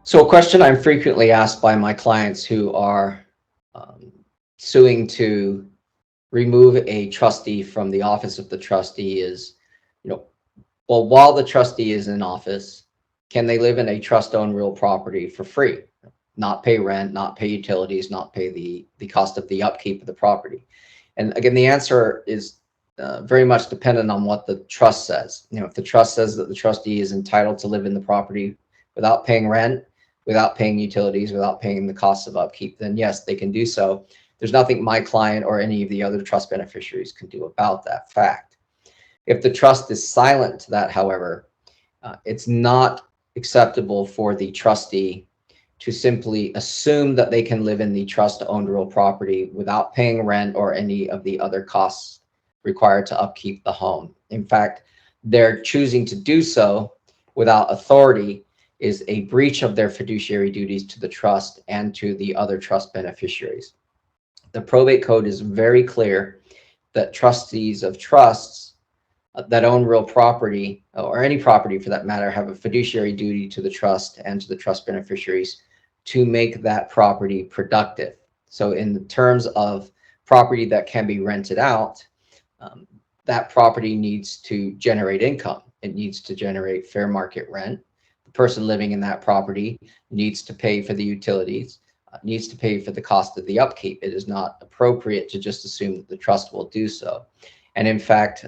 So a question I'm frequently asked by my clients who are suing to remove a trustee from the office of the trustee is, well, while the trustee is in office, can they live in a trust-owned real property for free? Not pay rent, not pay utilities, not pay the cost of the upkeep of the property. And again, the answer is very much dependent on what the trust says. If the trust says that the trustee is entitled to live in the property without paying rent, without paying utilities, without paying the costs of upkeep, then yes, they can do so. There's nothing my client or any of the other trust beneficiaries can do about that fact. If the trust is silent to that, however, it's not acceptable for the trustee to simply assume that they can live in the trust-owned real property without paying rent or any of the other costs required to upkeep the home. In fact, their choosing to do so without authority is a breach of their fiduciary duties to the trust and to the other trust beneficiaries. The probate code is very clear that trustees of trusts that own real property, or any property for that matter, have a fiduciary duty to the trust and to the trust beneficiaries to make that property productive. So in terms of property that can be rented out, that property needs to generate income. It needs to generate fair market rent. The person living in that property needs to pay for the utilities, needs to pay for the cost of the upkeep. It is not appropriate to just assume that the trust will do so. And in fact,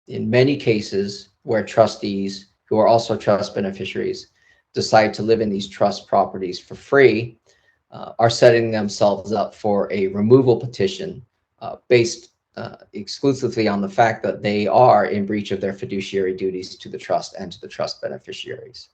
in many cases where trustees who are also trust beneficiaries decide to live in these trust properties for free, are setting themselves up for a removal petition based exclusively on the fact that they are in breach of their fiduciary duties to the trust and to the trust beneficiaries.